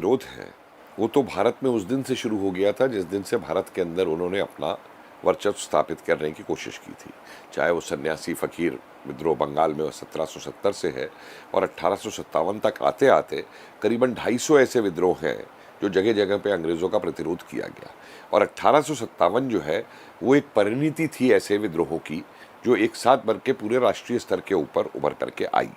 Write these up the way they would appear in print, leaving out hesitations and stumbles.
विरोध है वो तो भारत में उस दिन से शुरू हो गया था जिस दिन से भारत के अंदर उन्होंने अपना वर्चस्व स्थापित करने की कोशिश की थी। चाहे वो सन्यासी फकीर विद्रोह बंगाल में 1770 से है और 1857 तक आते आते करीबन 250 ऐसे विद्रोह हैं जो जगह जगह पे अंग्रेज़ों का प्रतिरोध किया गया। और 1857 जो है वो एक परिणति थी ऐसे विद्रोहों की जो एक साथ बन के पूरे राष्ट्रीय स्तर के ऊपर उभर करके आई।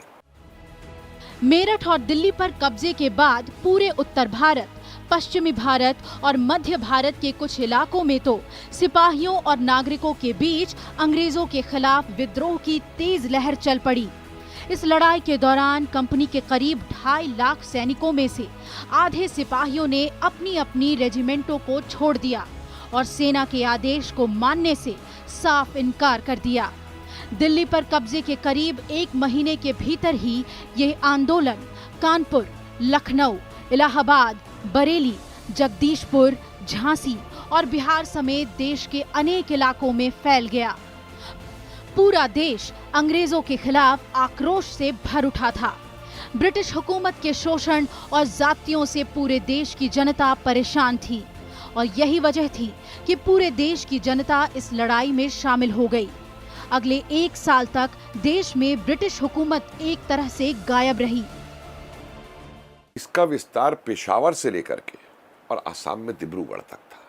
मेरठ और दिल्ली पर कब्जे के बाद पूरे उत्तर भारत, पश्चिमी भारत और मध्य भारत के कुछ इलाकों में तो सिपाहियों और नागरिकों के बीच अंग्रेजों के खिलाफ विद्रोह की तेज लहर चल पड़ी। इस लड़ाई के दौरान कंपनी के करीब 2.5 लाख सैनिकों में से आधे सिपाहियों ने अपनी अपनी रेजिमेंटों को छोड़ दिया और सेना के आदेश को मानने से साफ इनकार कर दिया। दिल्ली पर कब्जे के करीब 1 महीने के भीतर ही यह आंदोलन कानपुर, लखनऊ, इलाहाबाद, बरेली, जगदीशपुर, झांसी और बिहार समेत देश के अनेक इलाकों में फैल गया। पूरा देश अंग्रेजों के खिलाफ आक्रोश से भर उठा था। ब्रिटिश हुकूमत के शोषण और जातियों से पूरे देश की जनता परेशान थी और यही वजह थी कि पूरे देश की जनता इस लड़ाई में शामिल हो गई। अगले 1 साल तक देश में ब्रिटिश हुकूमत एक तरह से गायब रही। इसका विस्तार पेशावर से लेकर के और आसाम में डिब्रूगढ़ तक था,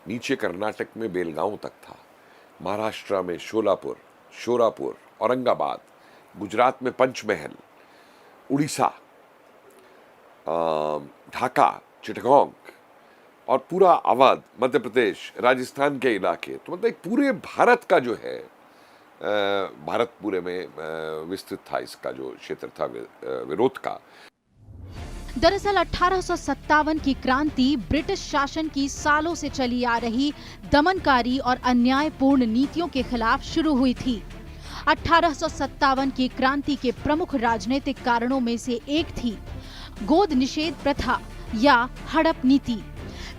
नीचे कर्नाटक में बेलगांव तक था, महाराष्ट्र में शोरापुर, औरंगाबाद, गुजरात में पंचमहल, उड़ीसा, ढाका, चिटगांव और पूरा अवध, मध्य प्रदेश, राजस्थान के इलाके। तो मतलब एक पूरे भारत का जो है भारत पूरे में विस्तृत था इसका जो क्षेत्र था विरोध का। दरअसल 1857 की क्रांति ब्रिटिश शासन की सालों से चली आ रही दमनकारी और अन्यायपूर्ण नीतियों के खिलाफ शुरू हुई थी। 1857 की क्रांति के प्रमुख राजनीतिक कारणों में से एक थी गोद निषेध प्रथा या हड़प नीति।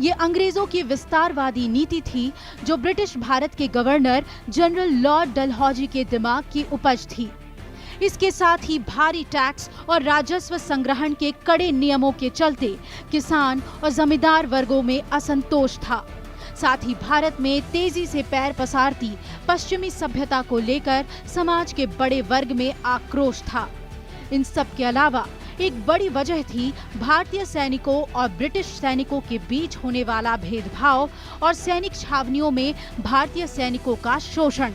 ये अंग्रेजों की विस्तारवादी नीति थी जो ब्रिटिश भारत के गवर्नर जनरल लॉर्ड डलहौजी के दिमाग की उपज थी। इसके साथ ही भारी टैक्स और राजस्व संग्रहण के कड़े नियमों के चलते किसान और जमींदार वर्गों में असंतोष था। साथ ही भारत में तेजी से पैर पसारती पश्चिमी सभ्यता को लेकर समाज के बड़े वर्ग में आक्रोश था। इन सब के अलावा एक बड़ी वजह थी भारतीय सैनिकों और ब्रिटिश सैनिकों के बीच होने वाला भेदभाव और सैनिक छावनियों में भारतीय सैनिकों का शोषण।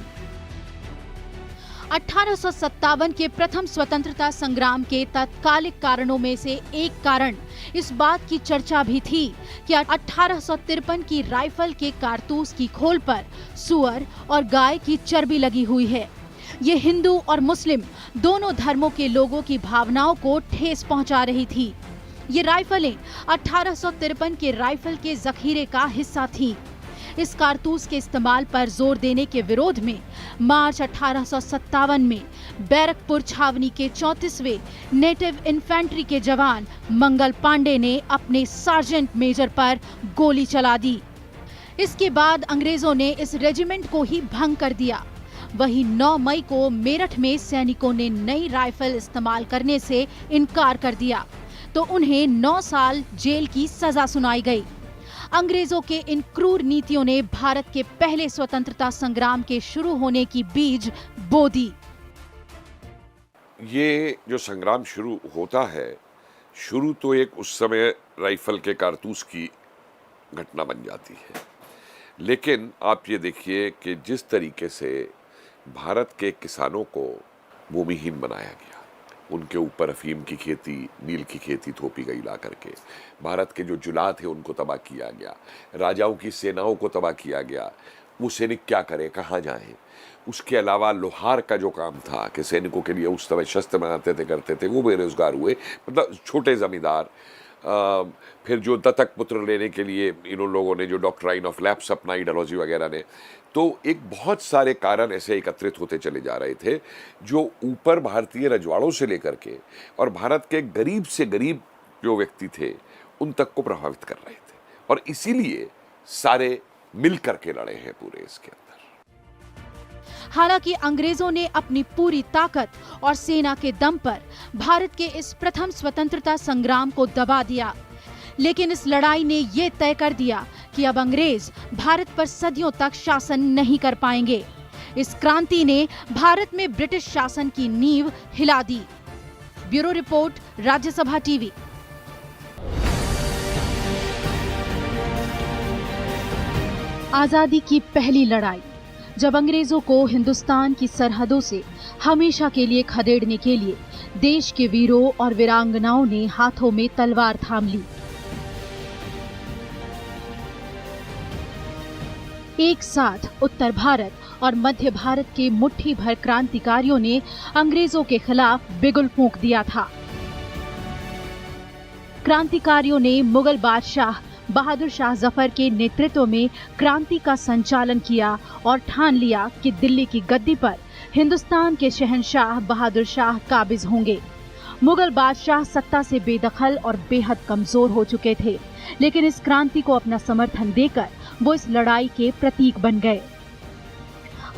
1857 के प्रथम स्वतंत्रता संग्राम के तात्कालिक कारणों में से एक कारण इस बात की चर्चा भी थी कि 1853 की राइफल के कारतूस की खोल पर सुअर और गाय की चर्बी लगी हुई है। ये हिंदू और मुस्लिम दोनों धर्मों के लोगों की भावनाओं को ठेस पहुंचा रही थी। ये राइफलें 1853 के राइफल के जखीरे का हिस्सा थीं। इस कारतूस के इस्तेमाल पर जोर देने के विरोध में मार्च 1857 में बैरकपुर छावनी के 34वें नेटिव इन्फेंट्री के जवान मंगल पांडे ने अपने सार्जेंट मेजर पर गोली चला दी। इसके बाद अंग्रेजों ने इस रेजिमेंट को ही भंग कर दिया। वहीं 9 मई को मेरठ में सैनिकों ने नई राइफल इस्तेमाल करने से इनकार कर दिया तो उन्हें 9 साल जेल की सजा सुनाई गई। अंग्रेजों के इन क्रूर नीतियों ने भारत के पहले स्वतंत्रता संग्राम के शुरू होने की बीज बो दी। ये जो संग्राम शुरू होता है, शुरू तो एक उस समय राइफल के कारतूस की घटना बन जाती है, लेकिन आप ये देखिए कि जिस तरीके से भारत के किसानों को भूमिहीन बनाया गया, उनके ऊपर अफीम की खेती, नील की खेती थोपी गई ला करके, भारत के जो जुला थे उनको तबाह किया गया, राजाओं की सेनाओं को तबाह किया गया। वो सैनिक क्या करें, कहाँ जाएं? उसके अलावा लोहार का जो काम था कि सैनिकों के लिए उस समय शस्त्र बनाते थे, करते थे, वो बेरोजगार हुए। मतलब छोटे जमींदार, फिर जो दत्तक पुत्र लेने के लिए इन लोगों ने जो डॉक्ट्राइन ऑफ लैप्स अपनाई डलहौजी वगैरह ने, तो एक बहुत सारे कारण ऐसे एकत्रित होते चले जा रहे थे जो ऊपर भारतीय रजवाड़ों से लेकर के और भारत के गरीब से गरीब जो व्यक्ति थे उन तक को प्रभावित कर रहे थे। और इसीलिए सारे मिल करके लड़े हैं पूरे इसके अंदर। हालांकि अंग्रेजों ने अपनी पूरी ताकत और सेना के दम पर भारत के इस प्रथम स्वतंत्रता संग्राम को दबा दिया, लेकिन इस लड़ाई ने ये तय कर दिया कि अब अंग्रेज भारत पर सदियों तक शासन नहीं कर पाएंगे। इस क्रांति ने भारत में ब्रिटिश शासन की नींव हिला दी। Bureau report, Rajya Sabha TV. आजादी की पहली लड़ाई, जब अंग्रेजों को हिंदुस्तान की सरहदों से हमेशा के लिए खदेड़ने के लिए देश के वीरों और वीरांगनाओं ने हाथों में तलवार थाम ली। एक साथ उत्तर भारत और मध्य भारत के मुट्ठी भर क्रांतिकारियों ने अंग्रेजों के खिलाफ बिगुल फूंक दिया था। क्रांतिकारियों ने मुगल बादशाह बहादुर शाह जफर के नेतृत्व में क्रांति का संचालन किया और ठान लिया कि दिल्ली की गद्दी पर हिंदुस्तान के शहंशाह बहादुर शाह काबिज होंगे। मुगल बादशाह सत्ता से बेदखल और बेहद कमजोर हो चुके थे, लेकिन इस क्रांति को अपना समर्थन देकर वो इस लड़ाई के प्रतीक बन गए।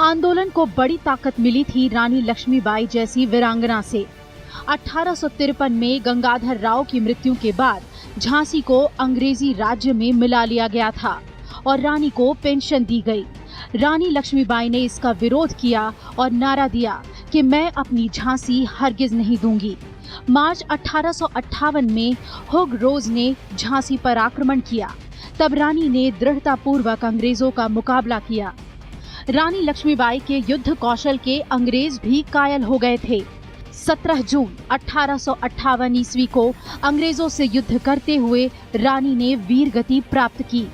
आंदोलन को बड़ी ताकत मिली थी रानी लक्ष्मीबाई जैसी वीरांगना से। 1853 में गंगाधर राव की मृत्यु के बाद झांसी को अंग्रेजी राज्य में मिला लिया गया था और रानी को पेंशन दी गई। रानी लक्ष्मीबाई ने इसका विरोध किया और नारा दिया कि मैं अपनी झांसी हरगिज नहीं दूंगी। मार्च 1858 में हुग रोज ने झांसी पर आक्रमण किया। तब रानी ने दृढ़तापूर्वक अंग्रेजों का मुकाबला किया। रानी लक्ष्मीबाई के युद्ध कौशल के अंग्रेज भी कायल हो गए थे। 17 जून 1858 ईस्वी को अंग्रेजों से युद्ध करते हुए रानी ने वीर गति प्राप्त की,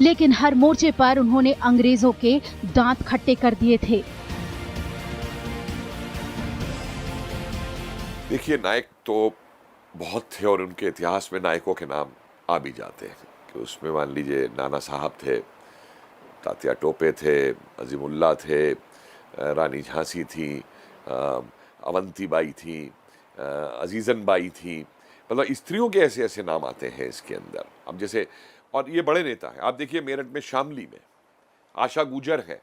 लेकिन हर मोर्चे पर उन्होंने अंग्रेजों के दांत खट्टे कर दिए थे। देखिए, नायक तो बहुत थे और उनके इतिहास में नायकों के नाम आ भी जाते हैं कि उसमें मान लीजिए नाना साहब थे, तात्या टोपे थे, अजीमुल्ला थे, रानी झांसी थी, अवंती बाई थी, अजीजन बाई थी। मतलब स्त्रियों के ऐसे ऐसे नाम आते हैं इसके अंदर। अब जैसे, और ये बड़े नेता हैं। आप देखिए मेरठ में शामली में आशा गुजर है,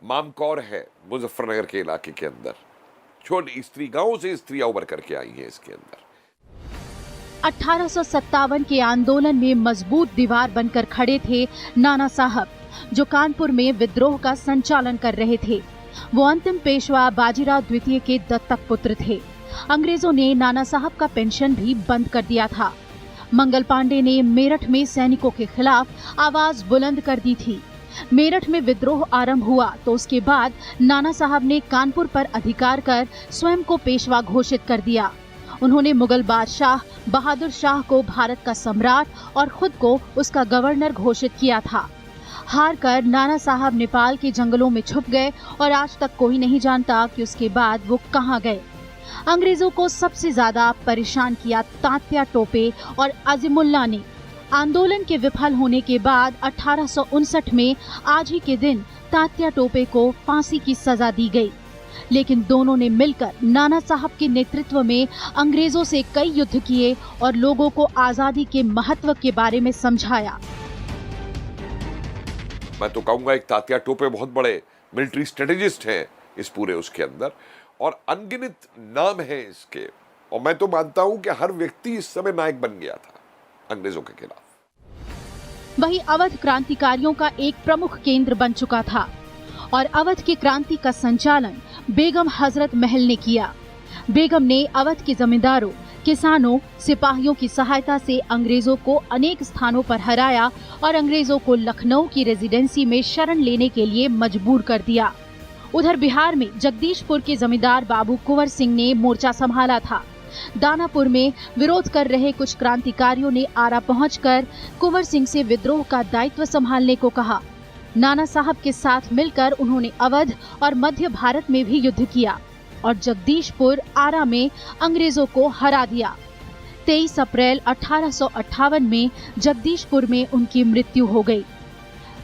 मामकौर है मुजफ्फरनगर के इलाके के अंदर। छोटी स्त्री, गांव से स्त्रियां उभर करके आई हैं इसके अंदर। 1857 के आंदोलन में मजबूत दीवार बनकर खड़े थे नाना साहब, जो कानपुर में विद्रोह का संचालन कर रहे थे। वो अंतिम पेशवा बाजीराव द्वितीय के दत्तक पुत्र थे। अंग्रेजों ने नाना साहब का पेंशन भी बंद कर दिया था। मंगल पांडे ने मेरठ में सैनिकों के खिलाफ आवाज बुलंद कर दी थी। मेरठ में विद्रोह आरंभ हुआ तो उसके बाद नाना साहब ने कानपुर पर अधिकार कर स्वयं को पेशवा घोषित कर दिया। उन्होंने मुगल बादशाह बहादुर शाह को भारत का सम्राट और खुद को उसका गवर्नर घोषित किया था। हार कर नाना साहब नेपाल के जंगलों में छुप गए और आज तक कोई नहीं जानता कि उसके बाद वो कहां गए। अंग्रेजों को सबसे ज्यादा परेशान किया तात्या टोपे और अजीमुल्ला ने। आंदोलन के विफल होने के बाद 1859 में आज ही के दिन तात्या टोपे को फांसी की सजा दी गई, लेकिन दोनों ने मिलकर नाना साहब के नेतृत्व में अंग्रेजों से कई युद्ध किए और लोगों को आजादी के महत्व के बारे में समझाया। मैं तो कहूंगा एक तात्या टोपे बहुत बड़े मिलिट्री स्ट्रेटेजिस्ट हैं इस पूरे उसके अंदर, और अनगिनत नाम है इसके। और मैं तो मानता हूं कि हर व्यक्ति इस समय नायक बन गया था अंग्रेजों के खिलाफ। वही अवध क्रांतिकारियों का एक प्रमुख केंद्र बन चुका था और अवध की क्रांति का संचालन बेगम हजरत महल ने किया। बेगम ने अवध के जमींदारों, किसानों, सिपाहियों की सहायता से अंग्रेजों को अनेक स्थानों पर हराया और अंग्रेजों को लखनऊ की रेजिडेंसी में शरण लेने के लिए मजबूर कर दिया। उधर बिहार में जगदीशपुर के जमींदार बाबू कुंवर सिंह ने मोर्चा संभाला था। दानापुर में विरोध कर रहे कुछ क्रांतिकारियों ने आरा पहुंचकर कुंवर सिंह से विद्रोह का दायित्व संभालने को कहा। नाना साहब के साथ मिलकर उन्होंने अवध और मध्य भारत में भी युद्ध किया और जगदीशपुर, आरा में अंग्रेजों को हरा दिया। 23 अप्रैल 1858 में जगदीशपुर में उनकी मृत्यु हो गई।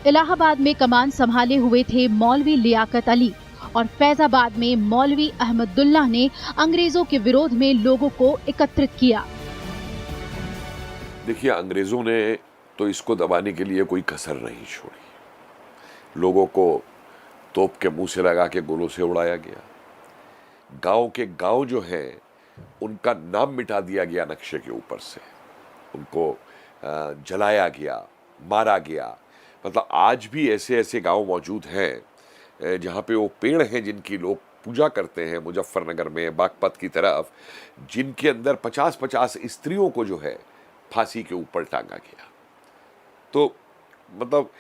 इलाहाबाद में कमान संभाले हुए थे मौलवी लियाकत अली और फैजाबाद में मौलवी अहमदुल्लाह ने अंग्रेजों के विरोध में लोगों को एकत्रित किया। देखिए, अंग्रेजों ने तो इसको दबाने के लिए कोई कसर नहीं छोड़ी। लोगों को तोप के मुंह से लगा के गोलों से उड़ाया गया। गांव के गांव जो है उनका नाम मिटा दिया गया नक्शे के ऊपर से। उनको जलाया गया, मारा गया। मतलब आज भी ऐसे ऐसे गांव मौजूद हैं जहाँ पे वो पेड़ हैं जिनकी लोग पूजा करते हैं, मुजफ्फरनगर में बागपत की तरफ, जिनके अंदर 50-50 स्त्रियों को जो है फांसी के ऊपर टांगा गया। तो मतलब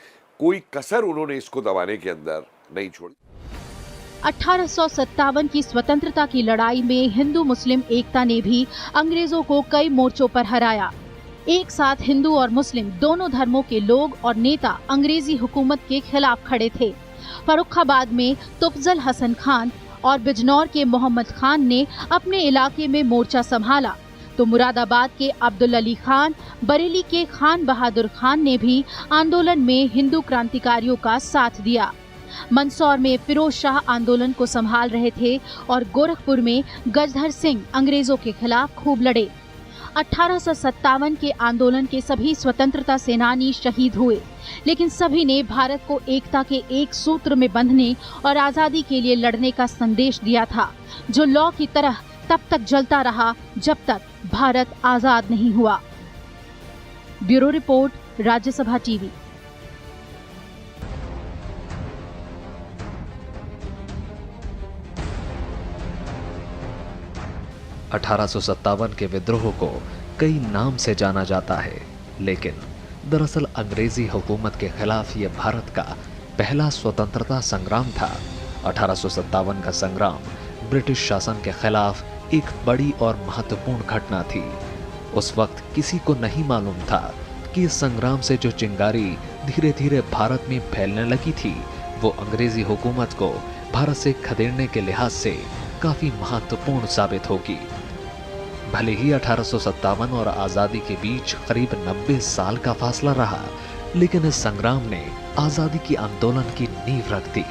कोई कसर उन्होंने इसको दबाने के अंदर नहीं छोड़ी। 1857 की स्वतंत्रता की लड़ाई में हिंदू मुस्लिम एकता ने भी अंग्रेजों को कई मोर्चों पर हराया। एक साथ हिंदू और मुस्लिम दोनों धर्मों के लोग और नेता अंग्रेजी हुकूमत के खिलाफ खड़े थे। फर्रुखाबाद में तुफजल हसन खान और बिजनौर के मोहम्मद खान ने अपने इलाके में मोर्चा संभाला, तो मुरादाबाद के अब्दुल अली खान, बरेली के खान बहादुर खान ने भी आंदोलन में हिंदू क्रांतिकारियों का साथ दिया। मंदसौर में फिरोज शाह आंदोलन को संभाल रहे थे और गोरखपुर में गजधर सिंह अंग्रेजों के खिलाफ खूब लड़े। 1857 के आंदोलन के सभी स्वतंत्रता सेनानी शहीद हुए, लेकिन सभी ने भारत को एकता के एक सूत्र में बंधने और आजादी के लिए लड़ने का संदेश दिया था, जो लौ की तरह तब तक जलता रहा जब तक भारत आजाद नहीं हुआ। Bureau report, Rajya Sabha TV. अठारह के विद्रोह को कई नाम से जाना जाता है, लेकिन दरअसल अंग्रेजी हुकूमत के खिलाफ यह भारत का पहला स्वतंत्रता संग्राम था। 1857 का संग्राम ब्रिटिश शासन के खिलाफ एक बड़ी और महत्वपूर्ण घटना थी। उस वक्त किसी को नहीं मालूम था कि इस संग्राम से जो चिंगारी धीरे धीरे भारत में फैलने लगी थी, वो अंग्रेजी हुकूमत को भारत से खदेड़ने के लिहाज से काफी महत्वपूर्ण साबित होगी। भले ही 1857 और आजादी के बीच करीब 90 साल का फासला रहा, लेकिन इस संग्राम ने आजादी की आंदोलन की नींव रख दी।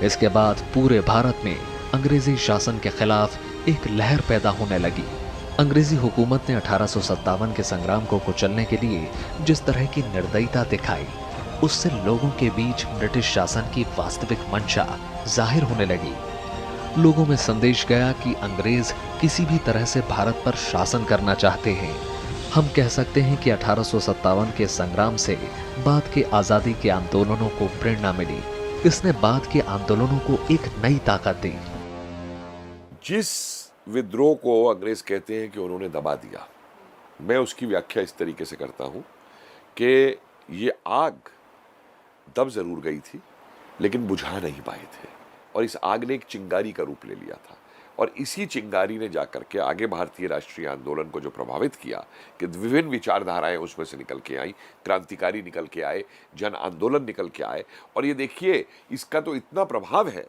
इसके बाद पूरे भारत में अंग्रेजी शासन के खिलाफ एक लहर पैदा होने लगी। अंग्रेजी हुकूमत ने 1857 के संग्राम को कुचलने के लिए जिस तरह की निर्दयता दिखाई, उससे लोगों के बीच ब्रिटिश शासन की वास्तविक मंशा जाहिर होने लगी। लोगों में संदेश गया कि अंग्रेज किसी भी तरह से भारत पर शासन करना चाहते हैं। हम कह सकते हैं कि 1857 के संग्राम से बाद के आजादी के आंदोलनों को प्रेरणा मिली। इसने बाद के आंदोलनों को एक नई ताकत दी। जिस विद्रोह को अंग्रेज कहते हैं कि उन्होंने दबा दिया, मैं उसकी व्याख्या इस तरीके से करता हूं कि ये आग दब जरूर गई थी, लेकिन बुझा नहीं पाए थे, और इस आग ने एक चिंगारी का रूप ले लिया था। और इसी चिंगारी ने जाकर के आगे भारतीय राष्ट्रीय आंदोलन को जो प्रभावित किया कि विभिन्न विचारधाराएं उसमें से निकल के आई, क्रांतिकारी निकल के आए, जन आंदोलन निकल के आए। और ये देखिए, इसका तो इतना प्रभाव है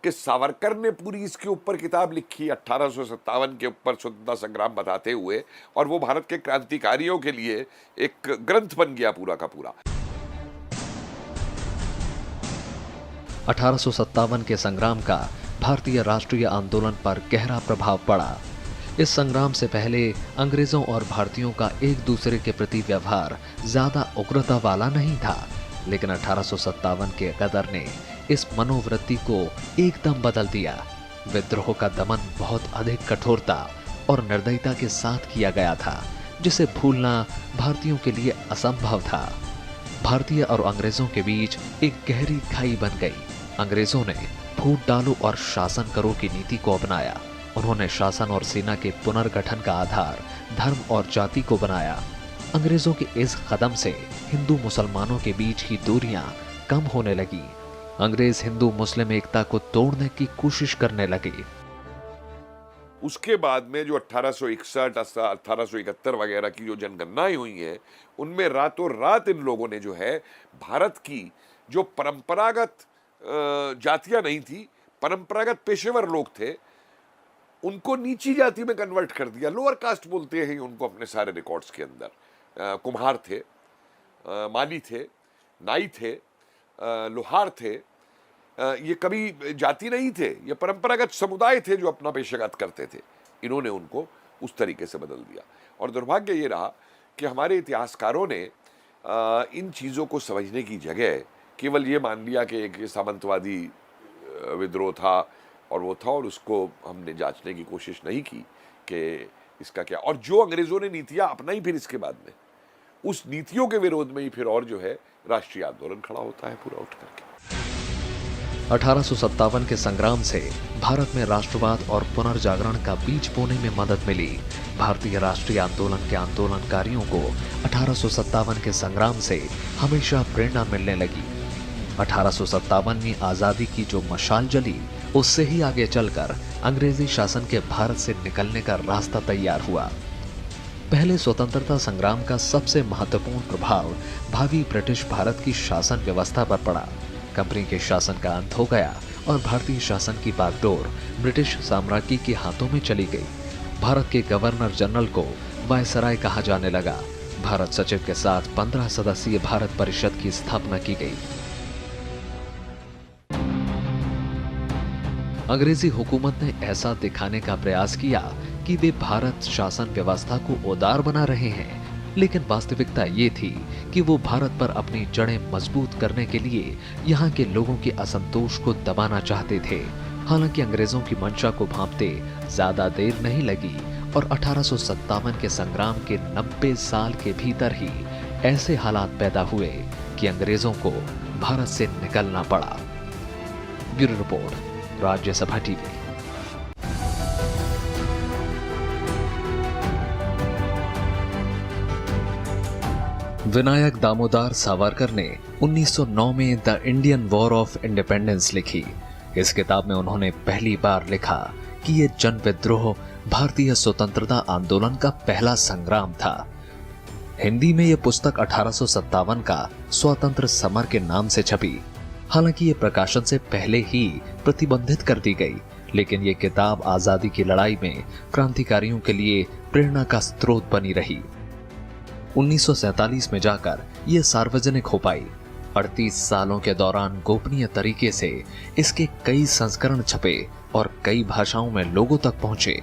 कि सावरकर ने पूरी इसके ऊपर किताब लिखी 1857 के ऊपर स्वतंत्रता संग्राम बताते हुए, और वो भारत के क्रांतिकारियों के लिए एक ग्रंथ बन गया पूरा का पूरा। 1857 के संग्राम का भारतीय राष्ट्रीय आंदोलन पर गहरा प्रभाव पड़ा। इस संग्राम से पहले अंग्रेजों और भारतीयों का एक दूसरे के प्रति व्यवहार ज्यादा उग्रता वाला नहीं था, लेकिन 1857 के गदर ने इस मनोवृत्ति को एकदम बदल दिया। विद्रोह का दमन बहुत अधिक कठोरता और निर्दयता के साथ किया गया था, जिसे भूलना भारतीयों के लिए असंभव था। भारतीय और अंग्रेजों के बीच एक गहरी खाई बन गई। अंग्रेजों ने फूट डालो और शासन करो की नीति को अपनाया। उन्होंने शासन और सेना के पुनर्गठन का आधार धर्म और जाति को बनाया। अंग्रेजों के इस कदम से हिंदू मुसलमानों के बीच की दूरियां कम होने लगी। अंग्रेज हिंदू मुस्लिम एकता को तोड़ने की कोशिश करने लगे। उसके बाद में जो 1861, 1871 वगैरह की जो जनगणनाएं हुई हैं, उनमें रातों रात इन लोगों ने जो है भारत की जो परंपरागत जातियां नहीं थी, परंपरागत पेशेवर लोग थे, उनको नीची जाति में कन्वर्ट कर दिया। लोअर कास्ट बोलते हैं उनको अपने सारे रिकॉर्ड्स के अंदर। कुम्हार थे, माली थे, नाई थे, लोहार थे। ये कभी जाति नहीं थे, ये परंपरागत समुदाय थे जो अपना पेशागत करते थे। इन्होंने उनको उस तरीके से बदल दिया। और दुर्भाग्य ये रहा कि हमारे इतिहासकारों ने इन चीज़ों को समझने की जगह केवल ये मान लिया कि एक सामंतवादी विद्रोह था और वो था, और उसको हमने जांचने की कोशिश नहीं की कि इसका क्या। और जो अंग्रेज़ों ने नीतियाँ अपनाई फिर इसके बाद में, उस नीतियों के विरोध में ही फिर और जो है राष्ट्रीय आंदोलन खड़ा होता है पूरा उठ करके। 1857 के संग्राम से भारत में राष्ट्रवाद और पुनर्जागरण का बीज बोने में मदद मिली। भारतीय राष्ट्रीय आंदोलन के आंदोलनकारियों को 1857 के संग्राम से हमेशा प्रेरणा मिलने लगी। 1857 में आजादी की जो मशाल जली, उससे ही आगे चलकर अंग्रेजी शासन के भारत से निकलने का रास्ता तैयार हुआ। पहले स्वतंत्रता संग्राम का सबसे महत्वपूर्ण प्रभाव भावी ब्रिटिश भारत की शासन व्यवस्था पर पड़ा। कंपनी के शासन का अंत हो गया और भारतीय शासन की बागडोर ब्रिटिश साम्राज्य के हाथों में चली गई। भारत के गवर्नर जनरल को वायसराय कहा जाने लगा। भारत सचिव के साथ 15 सदस्यीय भारत परिषद की स्थापना की गई। अंग्रेजी हुकूमत ने ऐसा दिखाने का प्रयास किया कि वे भारत शासन व्यवस्था को उदार बना रहे हैं, लेकिन वास्तविकता ये थी कि वो भारत पर अपनी जड़ें मजबूत करने के लिए यहाँ के लोगों के असंतोष को दबाना चाहते थे। हालांकि अंग्रेजों की मंशा को भांपते ज्यादा देर नहीं लगी और 1857 के संग्राम के 90 साल के भीतर ही ऐसे हालात पैदा हुए कि अंग्रेजों को भारत से निकलना पड़ा। Bureau report, Rajya Sabha TV. Vinayak Damodar Savarkar ने 1909 में the Indian war of independence लिखी। इस किताब में उन्होंने पहली बार लिखा कि ये जन विद्रोह भारतीय स्वतंत्रता आंदोलन का पहला संग्राम था। हिंदी में यह पुस्तक 1857 का स्वतंत्र समर के नाम से छपी। हालांकि ये प्रकाशन से पहले ही प्रतिबंधित कर दी गई, लेकिन ये किताब आजादी की लड़ाई में क्रांतिकारियों के लिए प्रेरणा का स्रोत बनी रही। 1947 में जाकर यह सार्वजनिक हो पाई। 38 सालों के दौरान गोपनीय तरीके से इसके कई संस्करण छपे और कई भाषाओं में लोगों तक पहुंचे।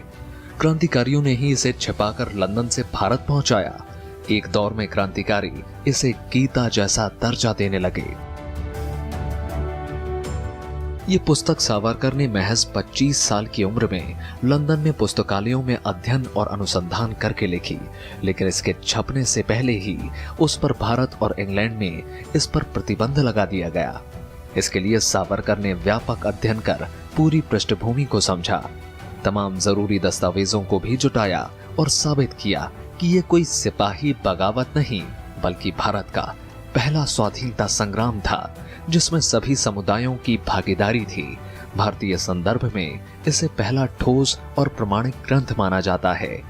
क्रांतिकारियों ने ही इसे छिपाकर लंदन से भारत पहुंचाया। एक दौर में क्रांतिकारी इसे गीता जैसा दर्जा देने लगे। ये पुस्तक सावरकर ने महज 25 साल की उम्र में लंदन में पुस्तकालयों में अध्ययन और अनुसंधान करके लिखी, लेकिन इसके छपने से पहले ही उस पर भारत और इंग्लैंड में इस पर प्रतिबंध लगा दिया गया। इसके लिए सावरकर ने व्यापक अध्ययन कर पूरी पृष्ठभूमि को समझा, तमाम जरूरी दस्तावेजों को भी जुटाया और साबित किया कि ये कोई सिपाही बगावत नहीं, बल्कि भारत का पहला स्वाधीनता संग्राम था जिसमें सभी समुदायों की भागीदारी थी। भारतीय संदर्भ में इसे पहला ठोस और प्रमाणिक ग्रंथ माना जाता है।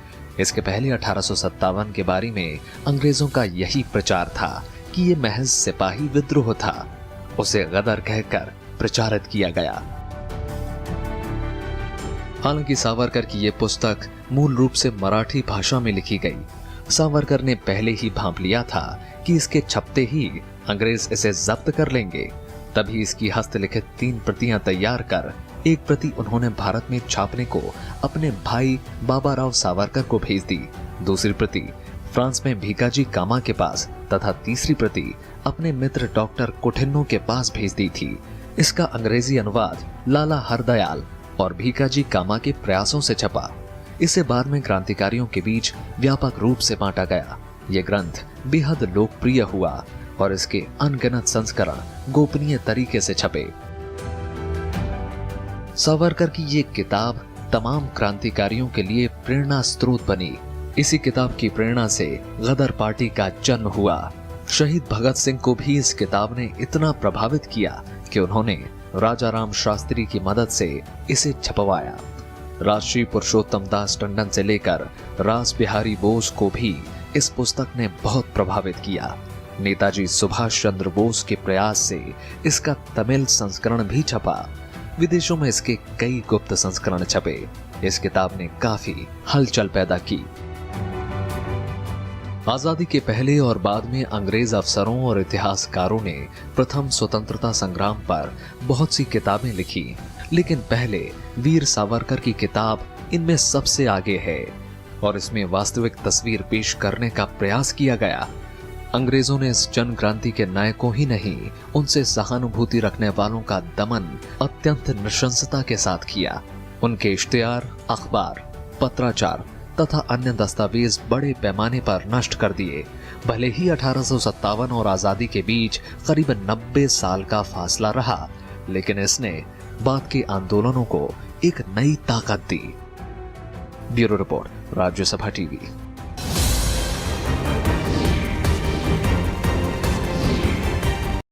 इसके पहले 1857 के बारे में अंग्रेजों का यही प्रचार था कि ये महज सिपाही विद्रोह था। उसे गदर कहकर प्रचारित किया गया। हालांकि सावरकर की ये पुस्तक मूल रूप से मराठी भाषा में लिखी गई। सावरकर ने पहले ही भांप लिया था कि इसके छपते ही अंग्रेज इसे जब्त कर लेंगे। तभी इसकी हस्तलिखित 3 प्रतियां तैयार कर एक प्रति उन्होंने भारत में छापने को अपने भाई बाबाराव सावरकर को भेज दी। दूसरी प्रति फ्रांस में भीकाजी कामा के पास तथा तीसरी प्रति अपने मित्र डॉक्टर कोठिन्नो के पास भेज दी थी। इसका अंग्रेजी अनुवाद लाला हरदयाल और भीकाजी कामा के प्रयासों से छपा। इसे बाद में क्रांतिकारियों के बीच व्यापक रूप से बांटा गया। यह ग्रंथ बेहद लोकप्रिय हुआ और इसके अनगिनत संस्करण गोपनीय तरीके से छपे। सावरकर की ये किताब तमाम क्रांतिकारियों के लिए प्रेरणा स्रोत बनी। इसी किताब की प्रेरणा से गदर पार्टी का जन्म हुआ। शहीद भगत सिंह को भी इस किताब ने इतना प्रभावित किया कि उन्होंने राजा राम शास्त्री की मदद से इसे छपवाया। राष्ट्रीय पुरुषोत्तम दास टंडन से लेकर रास बिहारी बोस को भी इस पुस्तक ने बहुत प्रभावित किया। नेताजी सुभाष चंद्र बोस के प्रयास से इसका तमिल संस्करण भी छपा। विदेशों में इसके कई गुप्त संस्करण छपे। इस किताब ने काफी हलचल पैदा की। आजादी के पहले और बाद में अंग्रेज अफसरों और इतिहासकारों ने प्रथम स्वतंत्रता संग्राम पर बहुत सी किताबें लिखी, लेकिन पहले वीर सावरकर की किताब इनमें सबसे आगे है और इसमें वास्तविक तस्वीर पेश करने का प्रयास किया गया। अंग्रेजों ने इस जन क्रांति के नायकों ही नहीं, उनसे सहानुभूति रखने वालों का दमन अत्यंत नृशंसता के साथ किया। उनके इश्तिहार, अखबार, पत्राचार तथा अन्य दस्तावेज बड़े पैमाने पर नष्ट कर दिए। भले ही 1857 और आजादी के बीच करीबन 90 साल का फासला रहा, लेकिन इसने बाद के आंदोलनों को एक नई ताकत दी। Bureau report, Rajya Sabha TV.